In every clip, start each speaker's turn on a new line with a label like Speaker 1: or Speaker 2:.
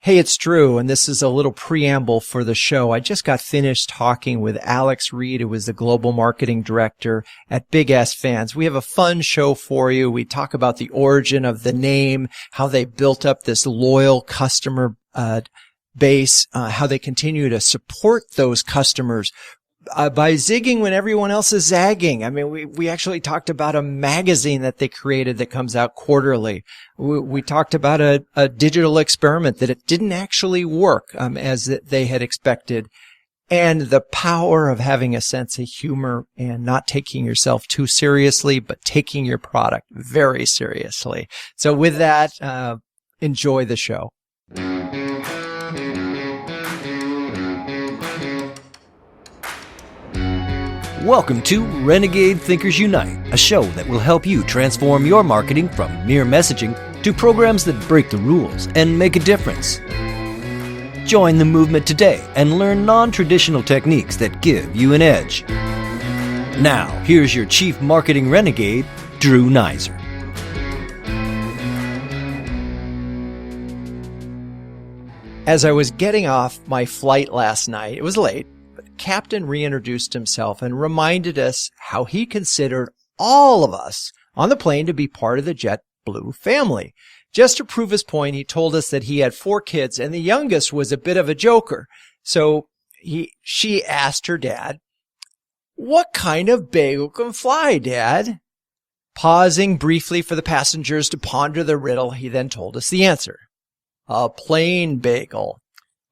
Speaker 1: Hey, it's Drew, and this is a little preamble for the show. I just got finished talking with Alex Reid, who was the global marketing director at Big Ass Fans. We have a fun show for you. We talk about the origin of the name, how they built up this loyal customer base, how they continue to support those customers by zigging when everyone else is zagging. I mean, we actually talked about a magazine that they created that comes out quarterly. We talked about a digital experiment that it didn't actually work as they had expected. And the power of having a sense of humor and not taking yourself too seriously, but taking your product very seriously. So with that, enjoy the show.
Speaker 2: Welcome to Renegade Thinkers Unite, a show that will help you transform your marketing from mere messaging to programs that break the rules and make a difference. Join the movement today and learn non-traditional techniques that give you an edge. Now, here's your Chief Marketing Renegade, Drew Nizer.
Speaker 1: As I was getting off my flight last night, it was late, Captain reintroduced himself and reminded us how he considered all of us on the plane to be part of the JetBlue family. Just to prove his point, he told us that he had 4 kids and the youngest was a bit of a joker. So she asked her dad, "What kind of bagel can fly, Dad?" Pausing briefly for the passengers to ponder the riddle, he then told us the answer. A plain bagel.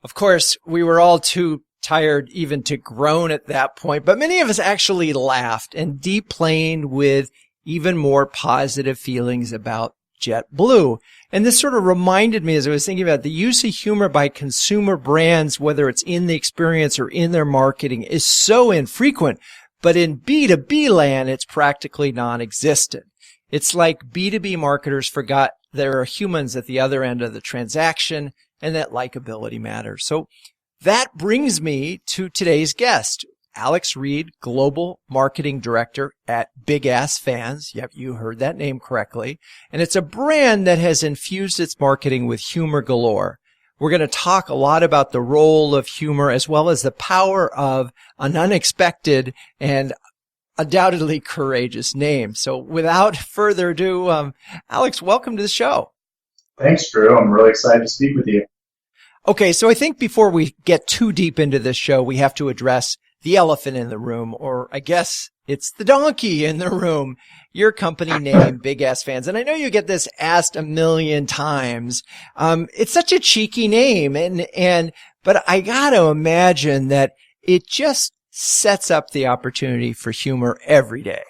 Speaker 1: Of course, we were all too tired even to groan at that point, but many of us actually laughed and deplaned with even more positive feelings about JetBlue. And this sort of reminded me, as I was thinking about the use of humor by consumer brands, whether it's in the experience or in their marketing, is so infrequent. But in B2B land, it's practically non-existent. It's like B2B marketers forgot there are humans at the other end of the transaction and that likability matters. So that brings me to today's guest, Alex Reid, Global Marketing Director at Big Ass Fans. Yep, you heard that name correctly. And it's a brand that has infused its marketing with humor galore. We're going to talk a lot about the role of humor as well as the power of an unexpected and undoubtedly courageous name. So without further ado, Alex, welcome to the show.
Speaker 3: Thanks, Drew. I'm really excited to speak with you.
Speaker 1: Okay, so I think before we get too deep into this show, we have to address the elephant in the room, or I guess it's the donkey in the room, your company name, Big Ass Fans. And I know you get this asked a million times. It's such a cheeky name, but I got to imagine that it just sets up the opportunity for humor every day.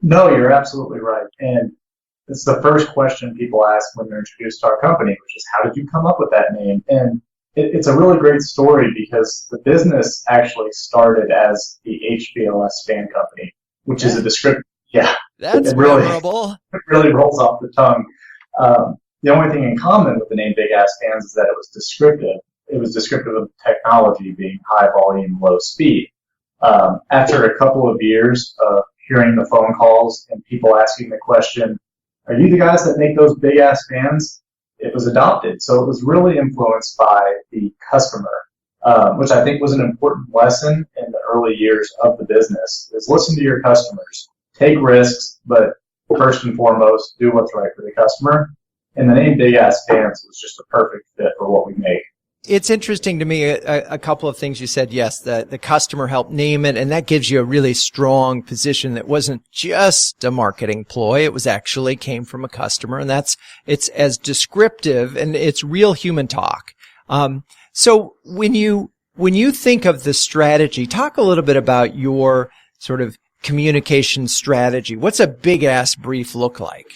Speaker 3: No, you're absolutely right. And it's the first question people ask when they're introduced to our company, which is, how did you come up with that name? And it's a really great story because the business actually started as the HVLS Fan Company, which is a description. Yeah.
Speaker 1: That's memorable.
Speaker 3: It really rolls off the tongue. The only thing in common with the name Big Ass Fans is that it was descriptive. It was descriptive of technology being high volume, low speed. After a couple of years of hearing the phone calls and people asking the question, "Are you the guys that make those big ass fans?" It was adopted. So it was really influenced by the customer, which I think was an important lesson in the early years of the business, is listen to your customers, take risks, but first and foremost, do what's right for the customer. And the name Big Ass Fans was just a perfect fit for what we make.
Speaker 1: It's interesting to me, a couple of things you said. Yes, the customer helped name it, and that gives you a really strong position that wasn't just a marketing ploy. It was actually came from a customer, and it's as descriptive and it's real human talk. So when you think of the strategy, talk a little bit about your sort of communication strategy. What's a big ass brief look like?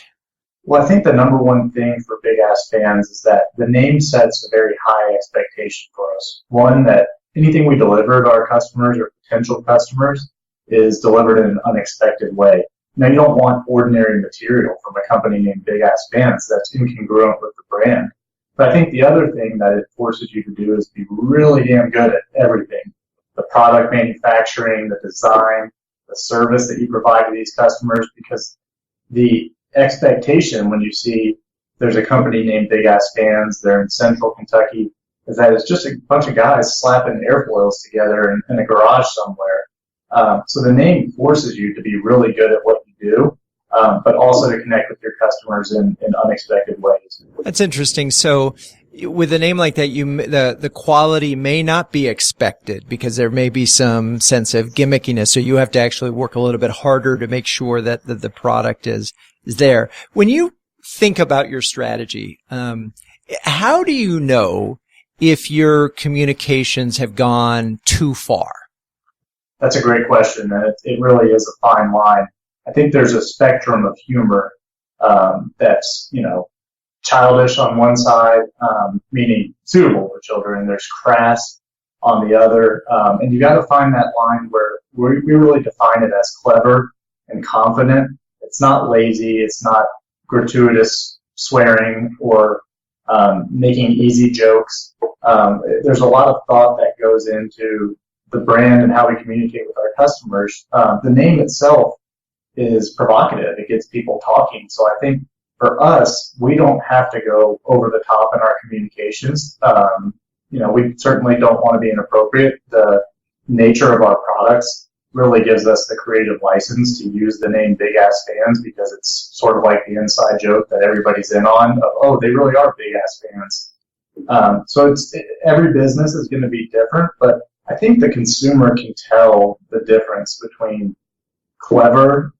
Speaker 3: Well, I think the number one thing for Big Ass Fans is that the name sets a very high expectation for us. One, that anything we deliver to our customers or potential customers is delivered in an unexpected way. Now, you don't want ordinary material from a company named Big Ass Fans that's incongruent with the brand. But I think the other thing that it forces you to do is be really damn good at everything. The product manufacturing, the design, the service that you provide to these customers, because the expectation when you see there's a company named Big Ass Fans. They're in Central Kentucky. Is that it's just a bunch of guys slapping airfoils together in a garage somewhere. So the name forces you to be really good at what you do, but also to connect with your customers in unexpected ways.
Speaker 1: That's interesting. So with a name like that, the quality may not be expected because there may be some sense of gimmickiness. So you have to actually work a little bit harder to make sure that the product is there. When you think about your strategy, how do you know if your communications have gone too far?
Speaker 3: That's a great question, and it really is a fine line. I think there's a spectrum of humor that's, childish on one side, meaning suitable for children, and there's crass on the other. And you got to find that line where we really define it as clever and confident. It's not lazy. It's not gratuitous swearing or making easy jokes. There's a lot of thought that goes into the brand and how we communicate with our customers. The name itself is provocative. It gets people talking. So I think for us, we don't have to go over the top in our communications. We certainly don't want to be inappropriate. The nature of our products really gives us the creative license to use the name Big Ass Fans because it's sort of like the inside joke that everybody's in on of, oh, they really are Big Ass Fans. So every business is going to be different, but I think the consumer can tell the difference between clever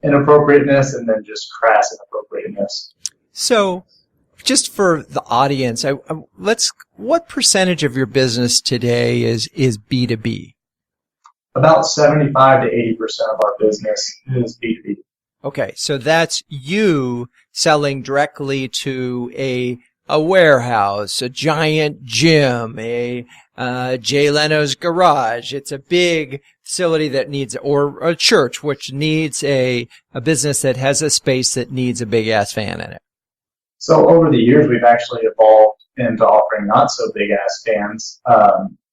Speaker 3: inappropriateness and then just crass inappropriateness.
Speaker 1: So, just for the audience, what percentage of your business today is B2B?
Speaker 3: About 75 to 80% of our business is B2B.
Speaker 1: Okay, so that's you selling directly to a warehouse, a giant gym, Jay Leno's garage. It's a big facility that needs, or a church which needs a business that has a space that needs a big ass fan in it.
Speaker 3: So over the years, we've actually evolved into offering not so big ass fans.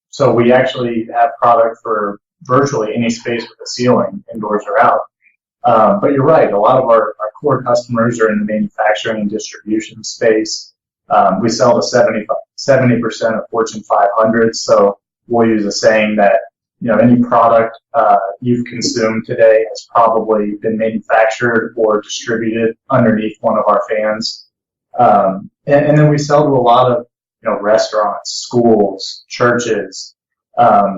Speaker 3: So we actually have product for virtually any space with a ceiling, indoors or out. But you're right, a lot of our core customers are in the manufacturing and distribution space. We sell to 70% of Fortune 500, so we'll use a saying that, any product you've consumed today has probably been manufactured or distributed underneath one of our fans. And then we sell to a lot of, restaurants, schools, churches,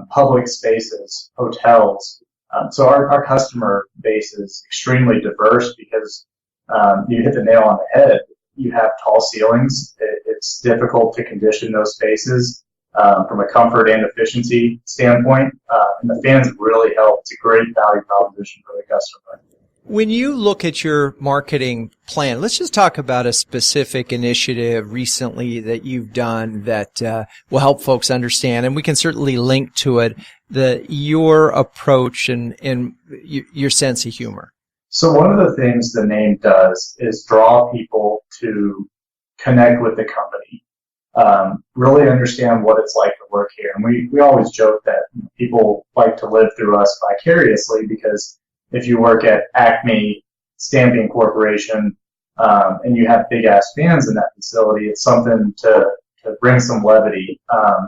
Speaker 3: public spaces, hotels. So our customer base is extremely diverse because you hit the nail on the head. You have tall ceilings. It's difficult to condition those spaces from a comfort and efficiency standpoint. And the fans really help. It's a great value proposition for the customer.
Speaker 1: When you look at your marketing plan, let's just talk about a specific initiative recently that you've done that will help folks understand, and we can certainly link to it, your approach and your sense of humor.
Speaker 3: So one of the things the name does is draw people to connect with the company, really understand what it's like to work here. And we always joke that people like to live through us vicariously because if you work at Acme Stamping Corporation and you have big ass fans in that facility, it's something to bring some levity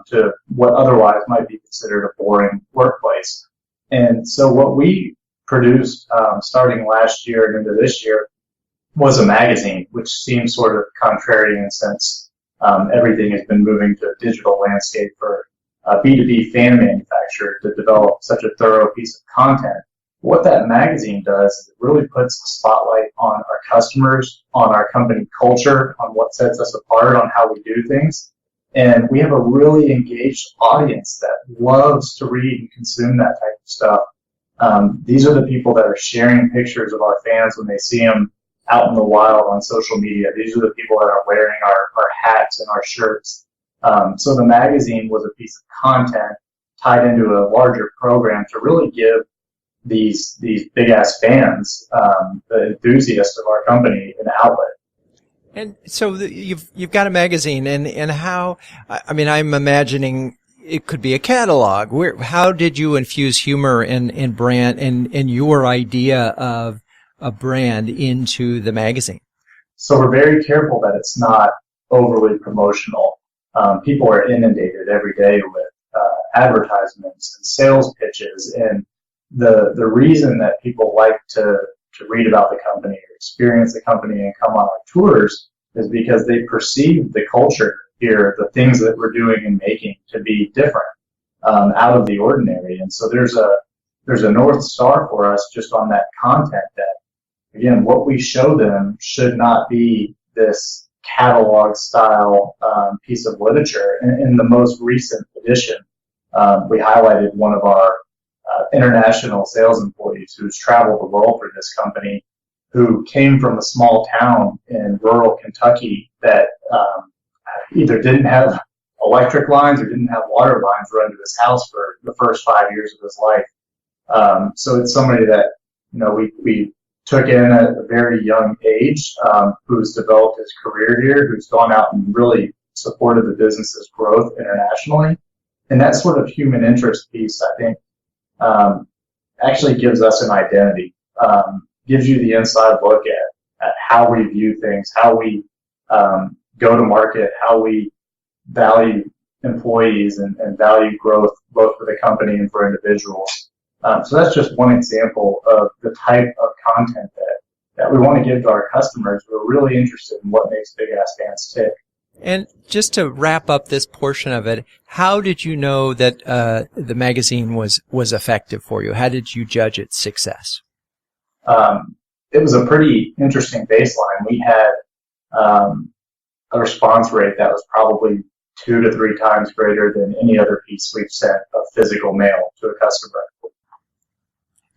Speaker 3: to what otherwise might be considered a boring workplace. And so what we produced starting last year and into this year was a magazine, which seems sort of contrarian since everything has been moving to a digital landscape for a B2B fan manufacturer to develop such a thorough piece of content. What that magazine does is it really puts the spotlight on our customers, on our company culture, on what sets us apart, on how we do things. And we have a really engaged audience that loves to read and consume that type of stuff. These are the people that are sharing pictures of our fans when they see them out in the wild on social media. These are the people that are wearing our hats and our shirts. So the magazine was a piece of content tied into a larger program to really give these big ass fans, the enthusiasts of our company, an outlet.
Speaker 1: And so you've got a magazine, and how? I'm imagining it could be a catalog. How did you infuse humor and brand and your idea of a brand into the magazine?
Speaker 3: So we're very careful that it's not overly promotional. People are inundated every day with advertisements and sales pitches, and the reason that people like to read about the company or experience the company and come on our tours is because they perceive the culture here, the things that we're doing and making, to be different, out of the ordinary. And so there's a North Star for us just on that content, that, again, what we show them should not be this catalog style piece of literature. In the most recent edition, we highlighted one of our international sales employees who's traveled the world for this company, who came from a small town in rural Kentucky that either didn't have electric lines or didn't have water lines run to his house for the first 5 years of his life. So it's somebody that, we took in at a very young age, who's developed his career here, who's gone out and really supported the business's growth internationally. And that sort of human interest piece, I think, actually gives us an identity, gives you the inside look at how we view things, how we go to market, how we value employees and value growth, both for the company and for individuals. So that's just one example of the type of content that we want to give to our customers. We're really interested in what makes Big Ass Fans tick.
Speaker 1: And just to wrap up this portion of it, how did you know that the magazine was effective for you? How did you judge its success?
Speaker 3: It was a pretty interesting baseline. We had a response rate that was probably 2 to 3 times greater than any other piece we've sent of physical mail to a customer.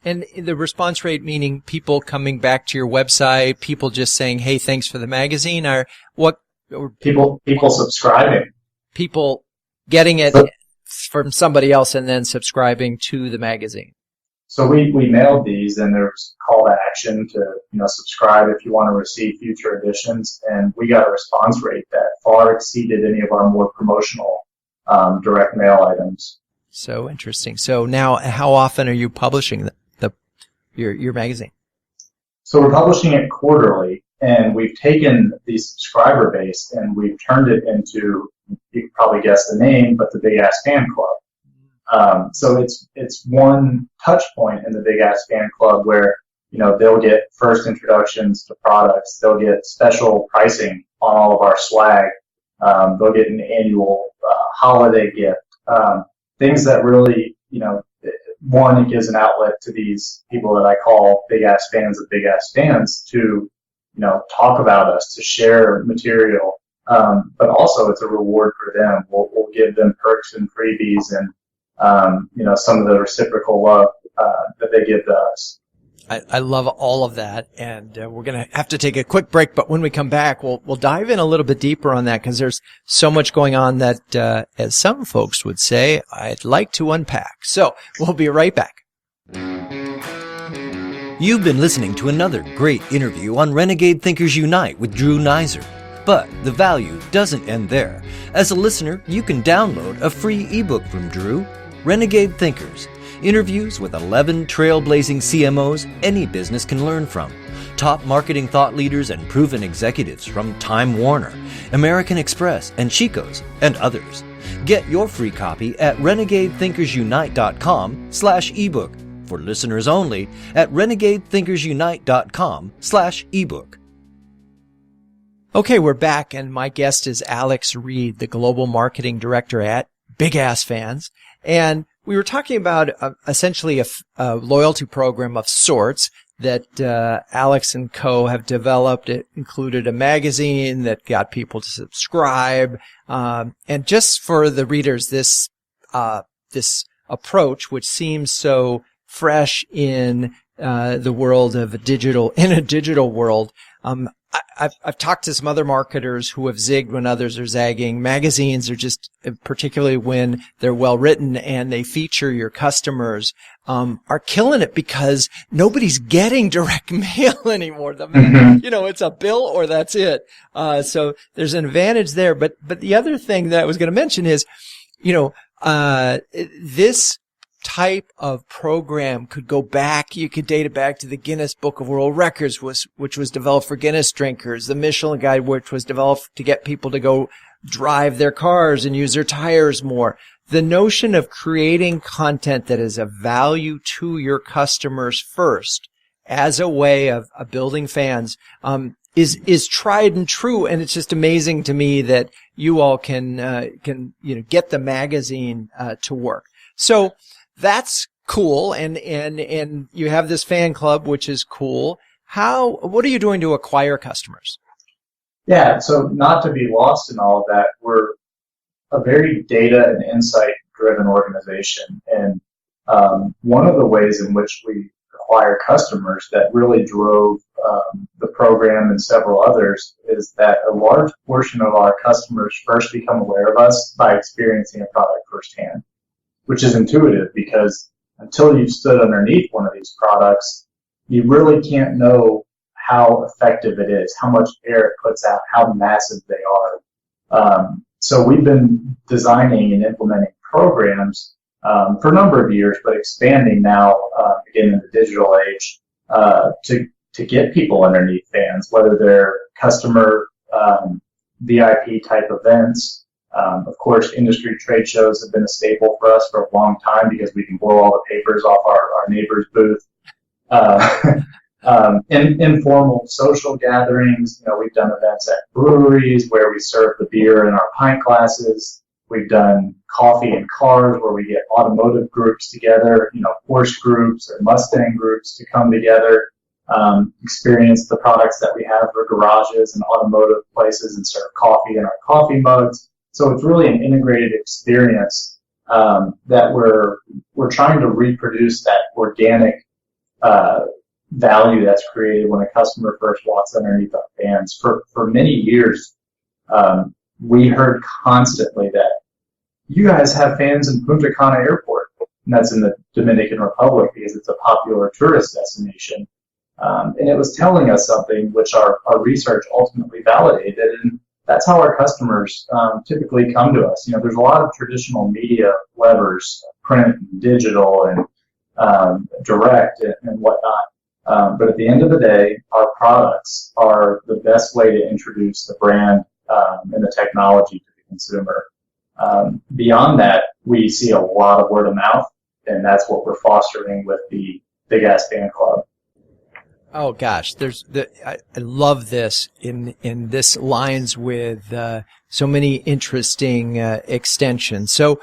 Speaker 1: And the response rate, meaning people coming back to your website, people just saying, "Hey, thanks for the magazine," or what? Or
Speaker 3: people subscribing.
Speaker 1: People getting it from somebody else and then subscribing to the magazine.
Speaker 3: So we mailed these, and there's a call to action to subscribe if you want to receive future editions, and we got a response rate that far exceeded any of our more promotional direct mail items.
Speaker 1: So interesting. So now, how often are you publishing your magazine?
Speaker 3: So we're publishing it quarterly, and we've taken the subscriber base and we've turned it into, you can probably guess the name, but the Big Ass Fan Club. So it's one touch point in the Big Ass Fan Club where, they'll get first introductions to products, they'll get special pricing on all of our swag, they'll get an annual holiday gift, things that really, one, it gives an outlet to these people that I call Big Ass Fans of Big Ass Fans to, talk about us, to share material, but also it's a reward for them. We'll give them perks and freebies and, some of the reciprocal love that they give to us.
Speaker 1: I love all of that, and we're going to have to take a quick break, but when we come back, we'll dive in a little bit deeper on that, because there's so much going on that, as some folks would say, I'd like to unpack. So we'll be right back.
Speaker 2: You've been listening to another great interview on Renegade Thinkers Unite with Drew Nizer. But the value doesn't end there. As a listener, you can download a free ebook from Drew, Renegade Thinkers. Interviews with 11 trailblazing CMOs any business can learn from. Top marketing thought leaders and proven executives from Time Warner, American Express, and Chico's, and others. Get your free copy at renegadethinkersunite.com/ebook. For listeners only at renegadethinkersunite.com/ebook.
Speaker 1: Okay, we're back, and my guest is Alex Reid, the Global Marketing Director at Big Ass Fans. And we were talking about essentially a loyalty program of sorts that Alex and co. have developed. It included a magazine that got people to subscribe. And just for the readers, this approach, which seems so fresh in the world of a digital world, I've talked to some other marketers who have zigged when others are zagging. Magazines are just, particularly when they're well written and they feature your customers, are killing it because nobody's getting direct mail anymore. It's a bill or that's it. So there's an advantage there. But the other thing that I was going to mention is, this type of program could go back. You could date it back to the Guinness Book of World Records, which was developed for Guinness drinkers, the Michelin Guide, which was developed to get people to go drive their cars and use their tires more. The notion of creating content that is of value to your customers first as a way of building fans is tried and true. And it's just amazing to me that you all can get the magazine to work. So that's cool. And you have this fan club, which is cool. What are you doing to acquire customers?
Speaker 3: Yeah. So not to be lost in all of that, we're a very data and insight driven organization. And one of the ways in which we acquire customers that really drove the program and several others is that a large portion of our customers first become aware of us by experiencing a product firsthand, which is intuitive because until you've stood underneath one of these products, you really can't know how effective it is, how much air it puts out, how massive they are. So we've been designing and implementing programs for a number of years, but expanding now, again, in the digital age, to get people underneath fans, whether they're customer VIP type events. Of course, industry trade shows have been a staple for us for a long time because we can blow all the papers off our neighbor's booth. Informal social gatherings. We've done events at breweries where we serve the beer in our pint glasses. We've done coffee in cars where we get automotive groups together, Porsche groups or Mustang groups to come together, experience the products that we have for garages and automotive places and serve coffee in our coffee mugs. So it's really an integrated experience that we're trying to reproduce that organic value that's created when a customer first walks underneath our fans. For many years, we heard constantly that you guys have fans in Punta Cana Airport, and that's in the Dominican Republic because it's a popular tourist destination. And it was telling us something which our research ultimately validated, and that's how our customers typically come to us. There's a lot of traditional media levers, print and digital and direct and whatnot. But at the end of the day, our products are the best way to introduce the brand and the technology to the consumer. Beyond that, we see a lot of word of mouth, and that's what we're fostering with the Big Ass Fan Club.
Speaker 1: Oh gosh, I love this. In this lines with so many interesting extensions. So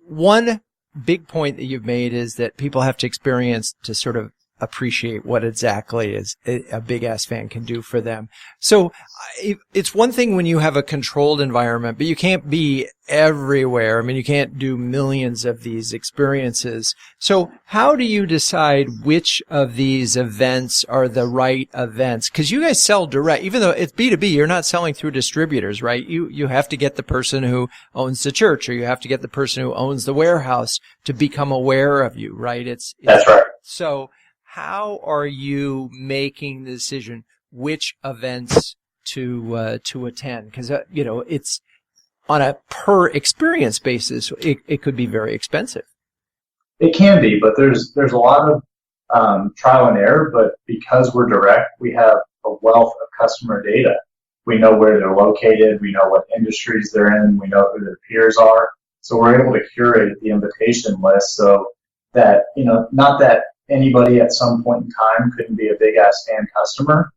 Speaker 1: one big point that you've made is that people have to experience to sort of appreciate what exactly is a big ass fan can do for them. So it's one thing when you have a controlled environment, but you can't be everywhere. I mean, you can't do millions of these experiences. So how do you decide which of these events are the right events? Because you guys sell direct, even though it's B2B, you're not selling through distributors, right? You have to get the person who owns the church, or you have to get the person who owns the warehouse to become aware of you, right?
Speaker 3: That's right.
Speaker 1: So how are you making the decision which events to attend? Because it's on a per experience basis. It could be very expensive.
Speaker 3: It can be, but there's a lot of trial and error. But because we're direct, we have a wealth of customer data. We know where they're located. We know what industries they're in. We know who their peers are. So we're able to curate the invitation list so that not that anybody at some point in time couldn't be a big ass fan customer,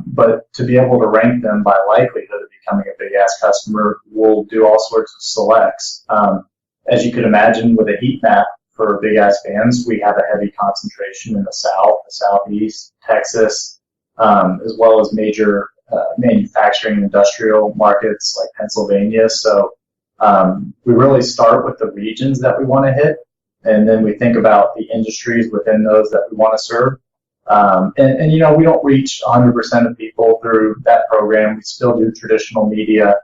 Speaker 3: but to be able to rank them by likelihood of becoming a big ass customer, we'll do all sorts of selects. As you could imagine, with a heat map for big ass fans, we have a heavy concentration in the South, the Southeast, Texas, as well as major manufacturing and industrial markets like Pennsylvania. So we really start with the regions that we want to hit. And then we think about the industries within those that we want to serve. And we don't reach 100% of people through that program. We still do traditional media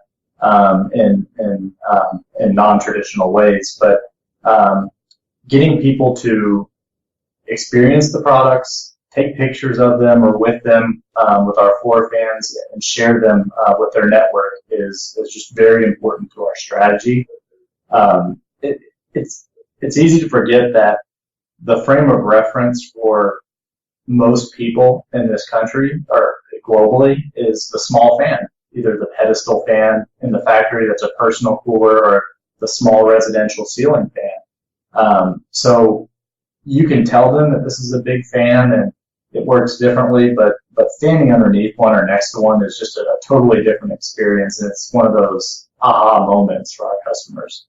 Speaker 3: in non-traditional ways. But getting people to experience the products, take pictures of them or with them, with our floor fans, and share them with their network is just very important to our strategy. it's easy to forget that the frame of reference for most people in this country or globally is the small fan, either the pedestal fan in the factory that's a personal cooler or the small residential ceiling fan. So you can tell them that this is a big fan and it works differently, but standing underneath one or next to one is just a totally different experience, and it's one of those aha moments for our customers.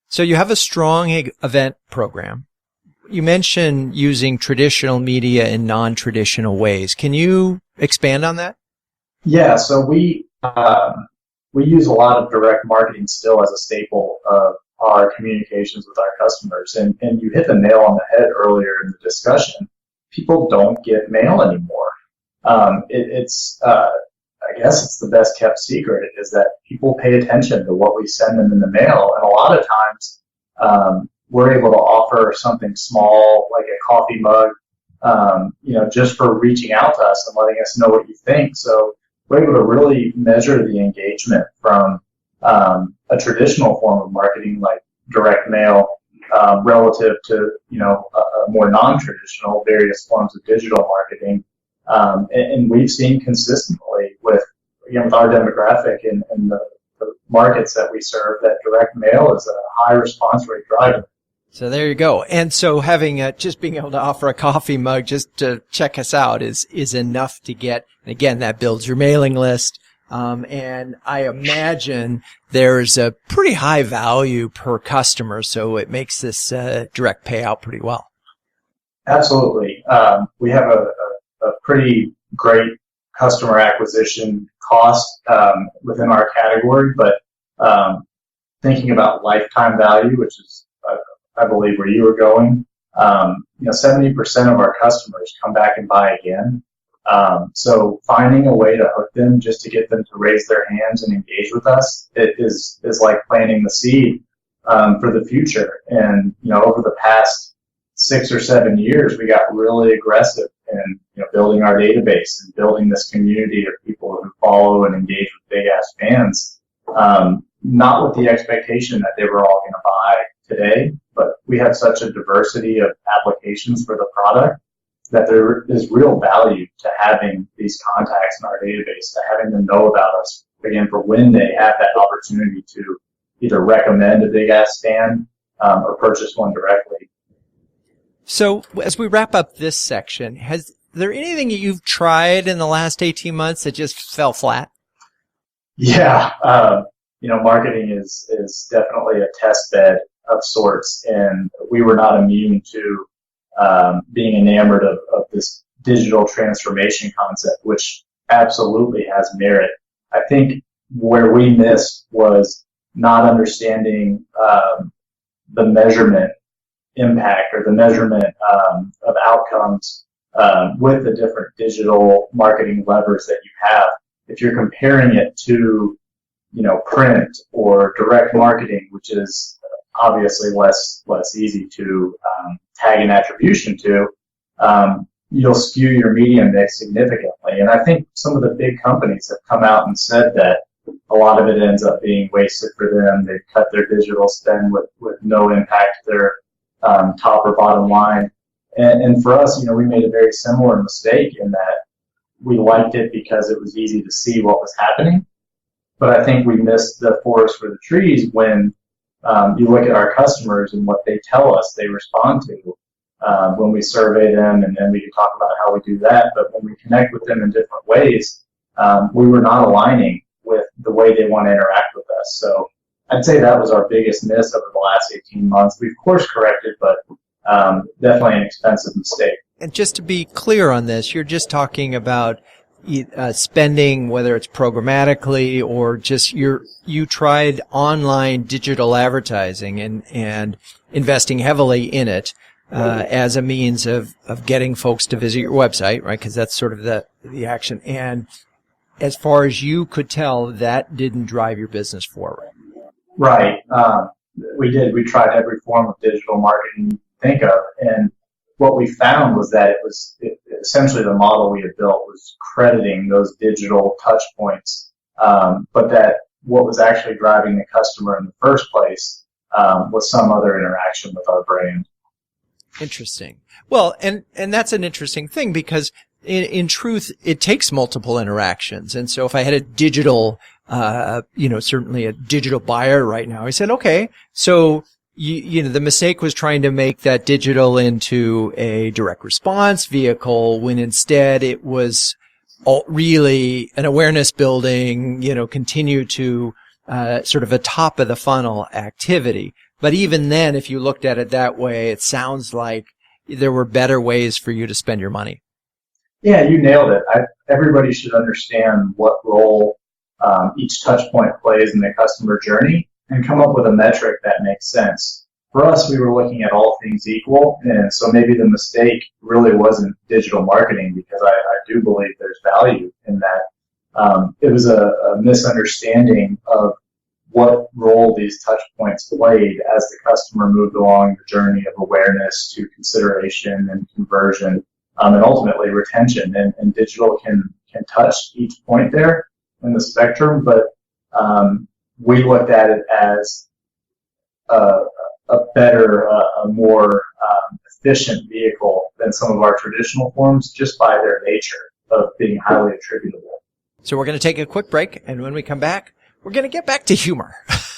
Speaker 1: So you have a strong event program. You mentioned using traditional media in non-traditional ways. Can you expand on that?
Speaker 3: Yeah, so we use a lot of direct marketing still as a staple of our communications with our customers. And you hit the nail on the head earlier in the discussion. People don't get mail anymore. I guess it's the best kept secret is that people pay attention to what we send them in the mail. And a lot of times, we're able to offer something small, like a coffee mug, just for reaching out to us and letting us know what you think. So we're able to really measure the engagement from a traditional form of marketing like direct mail relative to a more non-traditional various forms of digital marketing, and we've seen consistently with our demographic and the markets that we serve that direct mail is a high response rate driver.
Speaker 1: So there you go. And so having just being able to offer a coffee mug just to check us out is enough to get, and again, that builds your mailing list. And I imagine there's a pretty high value per customer, so it makes this direct payout pretty well.
Speaker 3: Absolutely. We have a pretty great customer acquisition cost within our category, but thinking about lifetime value, which is I believe where you were going, 70% of our customers come back and buy again. So finding a way to hook them just to get them to raise their hands and engage with us, it is like planting the seed for the future. And over the past 6 or 7 years, we got really aggressive in building our database and building this community of people who follow and engage with Big Ass Fans. Not with the expectation that they were all going to buy today, but we have such a diversity of applications for the product that there is real value to having these contacts in our database, to having them know about us, again, for when they have that opportunity to either recommend a Big Ass Fan or purchase one directly.
Speaker 1: So as we wrap up this section, has there anything that you've tried in the last 18 months that just fell flat?
Speaker 3: Yeah, marketing is definitely a test bed of sorts, and we were not immune to being enamored of this digital transformation concept, which absolutely has merit. I think where we missed was not understanding the measurement impact or the measurement of outcomes with the different digital marketing levers that you have. If you're comparing it to print or direct marketing, which is obviously less easy to tag an attribution to, you'll skew your media mix significantly. And I think some of the big companies have come out and said that a lot of it ends up being wasted for them. They've cut their digital spend with no impact to their top or bottom line. And for us, we made a very similar mistake in that we liked it because it was easy to see what was happening. But I think we missed the forest for the trees when you look at our customers and what they tell us they respond to when we survey them, and then we can talk about how we do that. But when we connect with them in different ways, we were not aligning with the way they want to interact with us. So I'd say that was our biggest miss over the last 18 months. We've course corrected, but definitely an expensive mistake.
Speaker 1: And just to be clear on this, you're just talking about spending, whether it's programmatically or just you tried online digital advertising and investing heavily in it as a means of getting folks to visit your website, right? Because that's sort of the action. And as far as you could tell, that didn't drive your business forward.
Speaker 3: Right. We did. We tried every form of digital marketing you can think of, and what we found was that essentially the model we had built was crediting those digital touch points, but that what was actually driving the customer in the first place with some other interaction with our brand.
Speaker 1: Interesting. Well, and that's an interesting thing because in truth, it takes multiple interactions. And so if I had a digital, certainly a digital buyer right now, I said, okay, so the mistake was trying to make that digital into a direct response vehicle when instead it was really an awareness building, continue to, sort of a top of the funnel activity. But even then, if you looked at it that way, it sounds like there were better ways for you to spend your money.
Speaker 3: Yeah, you nailed it. Everybody should understand what role each touch point plays in the customer journey and come up with a metric that makes sense. For us, we were looking at all things equal, and so maybe the mistake really wasn't digital marketing, because I do believe there's value in that. It was a misunderstanding of what role these touch points played as the customer moved along the journey of awareness to consideration and conversion, and ultimately retention. And digital can touch each point there in the spectrum, but we looked at it as a better, a more efficient vehicle than some of our traditional forms, just by their nature of being highly attributable.
Speaker 1: So we're going to take a quick break, and when we come back, we're going to get back to humor.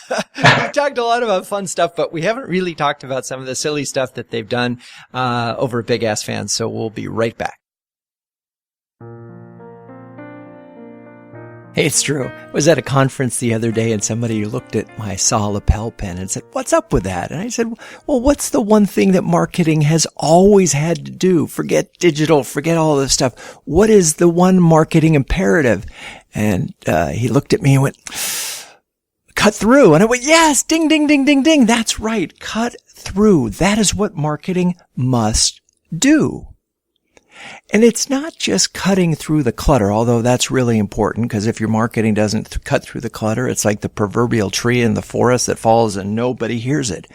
Speaker 1: We've talked a lot about fun stuff, but we haven't really talked about some of the silly stuff that they've done over at Big Ass Fans, so we'll be right back. Hey, it's Drew. I was at a conference the other day and somebody looked at my saw lapel pen and said, "What's up with that?" And I said, well, what's the one thing that marketing has always had to do? Forget digital, forget all this stuff. What is the one marketing imperative? And he looked at me and went, "Cut through." And I went, "Yes, ding, ding, ding, ding, ding. That's right. Cut through. That is what marketing must do." And it's not just cutting through the clutter, although that's really important, because if your marketing doesn't cut through the clutter, it's like the proverbial tree in the forest that falls and nobody hears it.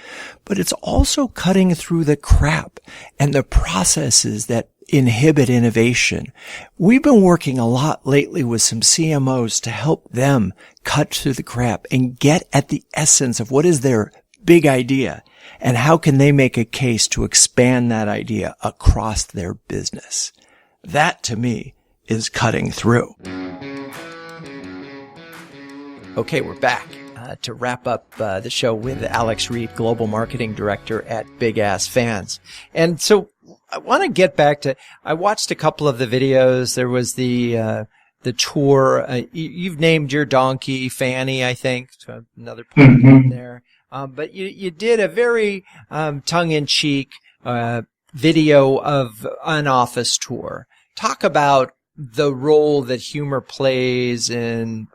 Speaker 1: But it's also cutting through the crap and the processes that inhibit innovation. We've been working a lot lately with some CMOs to help them cut through the crap and get at the essence of what is their big idea. And how can they make a case to expand that idea across their business? That, to me, is cutting through. Okay, we're back to wrap up the show with Alex Reid, Global Marketing Director at Big Ass Fans. And so I want to get back to, I watched a couple of the videos. There was the tour. You've named your donkey Fanny, I think. So another point in there. But you did a very tongue-in-cheek video of an office tour. Talk about the role that humor plays in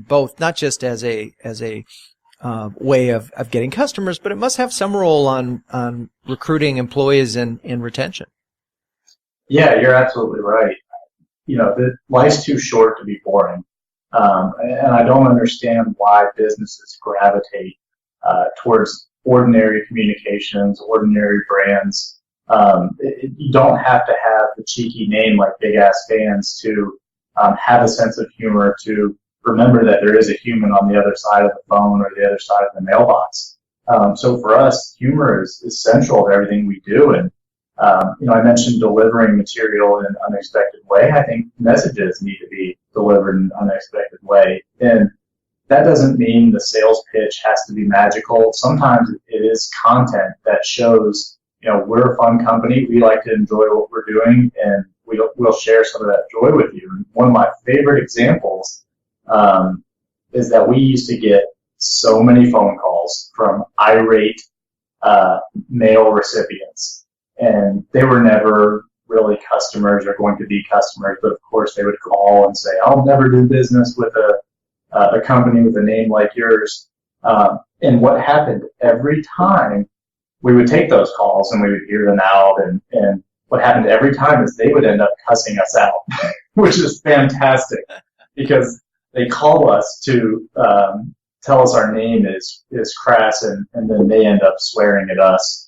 Speaker 1: both, not just as a way of getting customers, but it must have some role on recruiting employees and retention.
Speaker 3: Yeah, you're absolutely right. Life's too short to be boring, and I don't understand why businesses gravitate towards ordinary communications, ordinary brands. You don't have to have the cheeky name like Big Ass Fans to have a sense of humor, to remember that there is a human on the other side of the phone or the other side of the mailbox. So for us, humor is central to everything we do. And, I mentioned delivering material in an unexpected way. I think messages need to be delivered in an unexpected way. And that doesn't mean the sales pitch has to be magical. Sometimes it is content that shows, we're a fun company. We like to enjoy what we're doing, and we'll share some of that joy with you. And one of my favorite examples is that we used to get so many phone calls from irate mail recipients, and they were never really customers or going to be customers, but of course they would call and say, "I'll never do business with a company with a name like yours." And what happened every time, we would take those calls and we would hear them out, and what happened every time is they would end up cussing us out, which is fantastic, because they call us to tell us our name is crass, and then they end up swearing at us.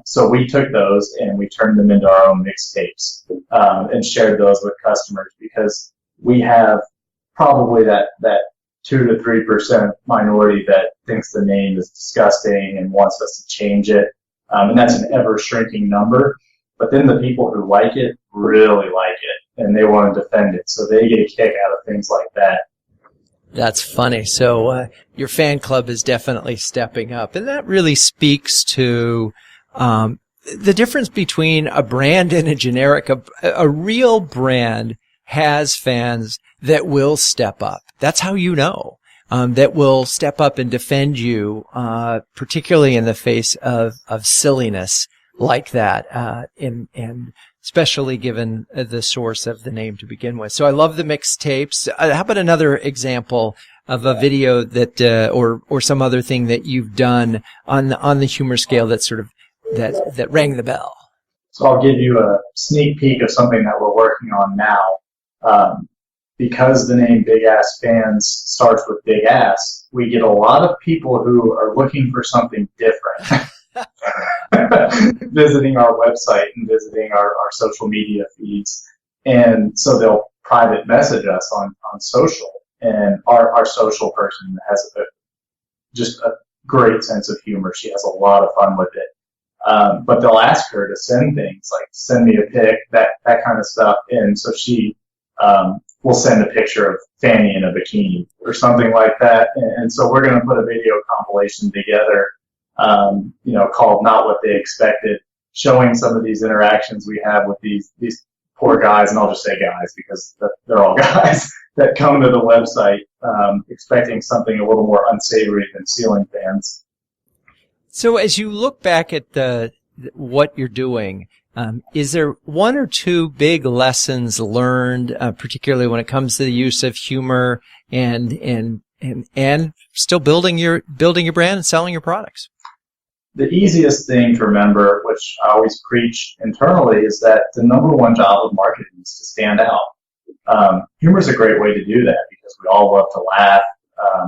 Speaker 3: So we took those and we turned them into our own mixtapes and shared those with customers, because we have probably that 2 to 3% minority that thinks the name is disgusting and wants us to change it. And that's an ever shrinking number. But then the people who like it really like it and they want to defend it. So they get a kick out of things like that.
Speaker 1: That's funny. So your fan club is definitely stepping up. And that really speaks to the difference between a brand and a generic. A real brand has fans that will step up. That's how you know. That will step up and defend you, particularly in the face of silliness like that, and especially given the source of the name to begin with. So I love the mixtapes. How about another example of a video that, or some other thing that you've done on the humor scale that sort of, that rang the bell?
Speaker 3: So I'll give you a sneak peek of something that we're working on now. Because the name Big Ass Fans starts with Big Ass, we get a lot of people who are looking for something different. Visiting our website and visiting our social media feeds. And so they'll private message us on social. And our social person has just a great sense of humor. She has a lot of fun with it. But they'll ask her to send things like send me a pic, that kind of stuff. And so she will send a picture of Fanny in a bikini or something like that. And so we're going to put a video compilation together, called Not What They Expected, showing some of these interactions we have with these poor guys, and I'll just say guys because they're all guys that come to the website expecting something a little more unsavory than ceiling fans.
Speaker 1: So as you look back at what you're doing, is there one or two big lessons learned, particularly when it comes to the use of humor and still building your brand and selling your products?
Speaker 3: The easiest thing to remember, which I always preach internally, is that the number one job of marketing is to stand out. Humor is a great way to do that because we all love to laugh.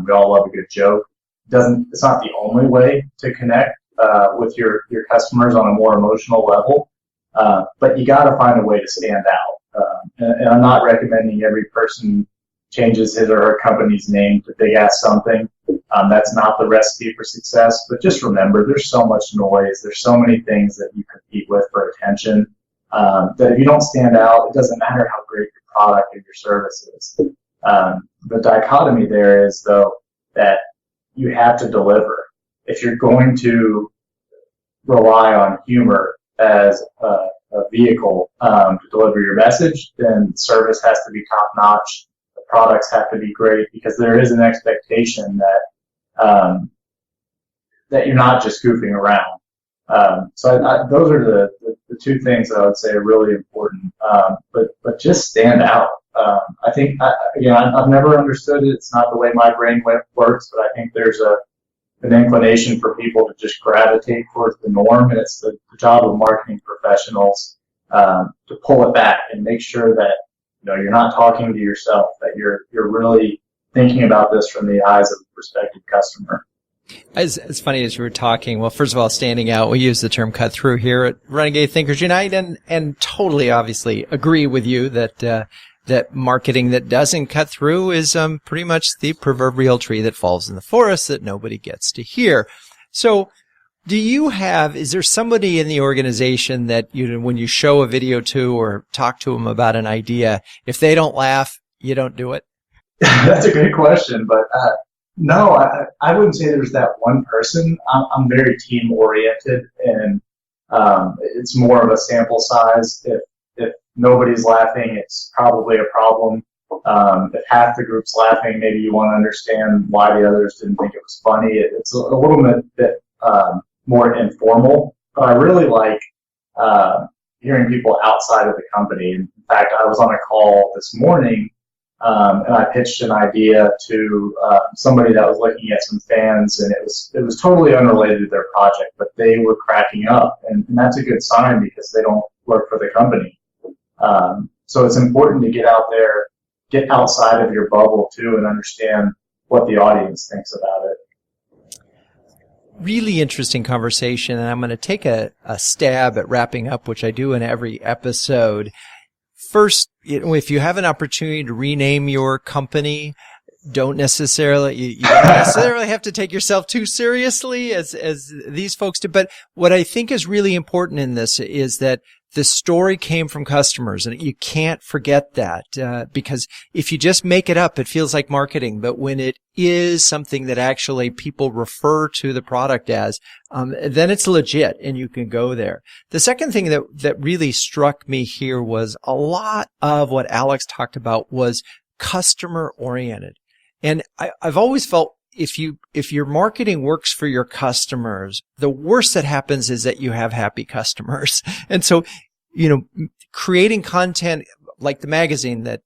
Speaker 3: We all love a good joke. It's not the only way to connect with your customers on a more emotional level, but you got to find a way to stand out. And I'm not recommending every person changes his or her company's name to Big Ass something. That's not the recipe for success, but just remember there's so much noise. There's so many things that you compete with for attention that if you don't stand out, it doesn't matter how great your product or your service is. The dichotomy there is, though, that you have to deliver. If you're going to rely on humor as a vehicle to deliver your message, then service has to be top-notch. The products have to be great because there is an expectation that you're not just goofing around. So those are the two things that I would say are really important. But just stand out. I think, I've never understood it. It's not the way my brain works, but I think there's an inclination for people to just gravitate towards the norm, and it's the job of marketing professionals to pull it back and make sure that you're not talking to yourself, that you're really thinking about this from the eyes of the prospective customer.
Speaker 1: It's funny as you were talking. Well, first of all, standing out, we use the term cut through here at Renegade Thinkers Unite, and totally obviously agree with you that marketing that doesn't cut through is pretty much the proverbial tree that falls in the forest that nobody gets to hear. So is there somebody in the organization that when you show a video to or talk to them about an idea, if they don't laugh, you don't do it?
Speaker 3: That's a great question, but no, I wouldn't say there's that one person. I'm very team oriented, and it's more of a sample size. If nobody's laughing, it's probably a problem. If half the group's laughing, maybe you want to understand why the others didn't think it was funny. It's a little bit more informal, but I really like hearing people outside of the company. In fact, I was on a call this morning, and I pitched an idea to somebody that was looking at some fans, and it was totally unrelated to their project, but they were cracking up, and that's a good sign because they don't work for the company. So it's important to get out there, get outside of your bubble too, and understand what the audience thinks about it.
Speaker 1: Really interesting conversation, and I'm going to take a stab at wrapping up, which I do in every episode. First, if you have an opportunity to rename your company, don't necessarily, you don't necessarily have to take yourself too seriously as these folks do. But what I think is really important in this is that the story came from customers, and you can't forget that, because if you just make it up, it feels like marketing. But when it is something that actually people refer to the product as, then it's legit and you can go there. The second thing that really struck me here was a lot of what Alex talked about was customer oriented. And I've always felt if your marketing works for your customers, the worst that happens is that you have happy customers. And so, creating content like the magazine that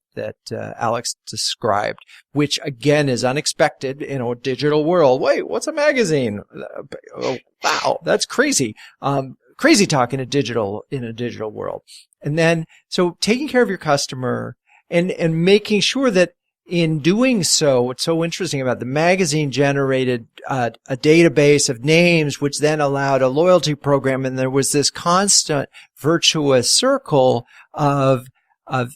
Speaker 1: Alex described, which again is unexpected in a digital world. Wait, what's a magazine? Oh, wow, that's crazy. Crazy talk in a digital world. And then, so taking care of your customer and making sure that in doing so, what's so interesting about the magazine generated a database of names, which then allowed a loyalty program. And there was this constant virtuous circle of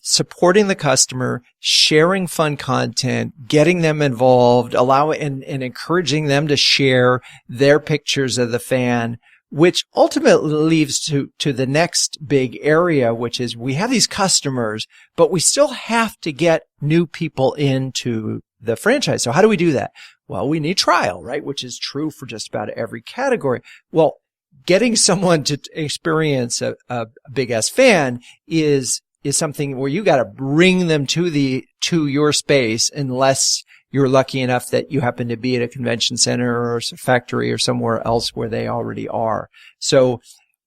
Speaker 1: supporting the customer, sharing fun content, getting them involved, and encouraging them to share their pictures of the fan, which ultimately leads to the next big area, which is we have these customers, but we still have to get new people into the franchise. So how do we do that? Well, we need trial, right? Which is true for just about every category. Well, getting someone to experience a big ass fan is something where you got to bring them to your space, unless you're lucky enough that you happen to be at a convention center or a factory or somewhere else where they already are. So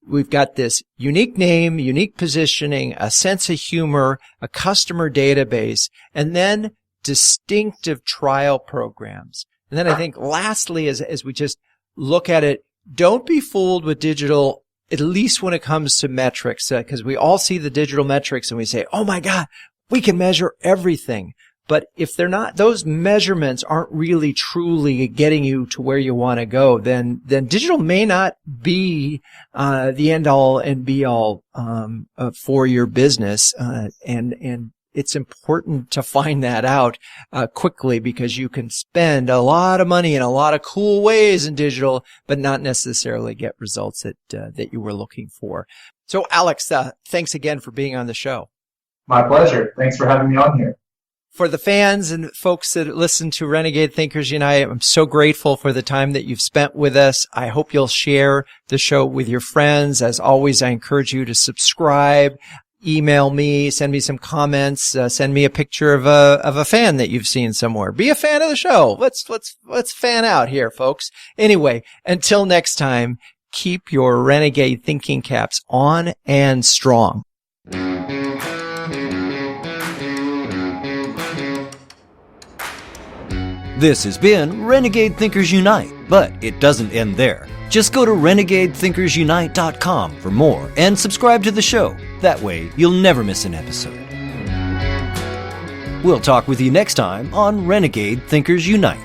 Speaker 1: we've got this unique name, unique positioning, a sense of humor, a customer database, and then distinctive trial programs. And then I think lastly, as we just look at it, don't be fooled with digital, at least when it comes to metrics, because we all see the digital metrics and we say, oh my God, we can measure everything. But if they're not, those measurements aren't really truly getting you to where you want to go, then digital may not be the end all and be all for your business. And it's important to find that out quickly, because you can spend a lot of money in a lot of cool ways in digital, but not necessarily get results that you were looking for. So, Alex, thanks again for being on the show.
Speaker 3: My pleasure. Thanks for having me on here.
Speaker 1: For the fans and folks that listen to Renegade Thinkers Unite, I'm so grateful for the time that you've spent with us. I hope you'll share the show with your friends. As always, I encourage you to subscribe, email me, send me some comments, send me a picture of a fan that you've seen somewhere. Be a fan of the show. Let's fan out here, folks. Anyway, until next time, keep your Renegade thinking caps on and strong.
Speaker 2: This has been Renegade Thinkers Unite, but it doesn't end there. Just go to renegadethinkersunite.com for more and subscribe to the show. That way, you'll never miss an episode. We'll talk with you next time on Renegade Thinkers Unite.